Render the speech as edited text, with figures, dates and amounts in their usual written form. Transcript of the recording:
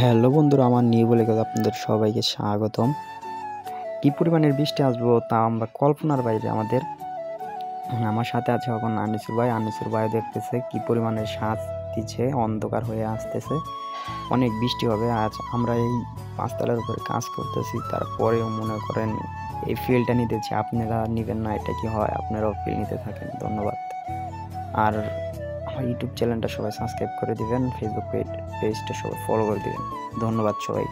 Hello বন্ধুরা, আমার new ব্লগে আপনাদের সবাইকে স্বাগতম। কি পরিমাণের বৃষ্টি আসবো তা আমরা কল্পনার বাইরে আমাদের। আমার সাথে আছে এখন আনিসুর ভাই দেখতেছে কি পরিমাণের সাজ দিচ্ছে, অন্ধকার হয়ে আসতেছে, অনেক বৃষ্টি হবে আজ। আমরা এই পাঁচতলার উপরে কাজ করতেছি, তারপরেও মনে করেন এই ফিলটা নিতেছি। আপনারা নেবেন না, এটা কি হয়? আপনারাও ফিল নিতে থাকেন। ধন্যবাদ। আর আমার ইউটিউব চ্যানেলটা সবাই সাবস্ক্রাইব করে দিবেন, ফেসবুক পেজটা সবাই ফলো করে দিবেন। ধন্যবাদ সবাই।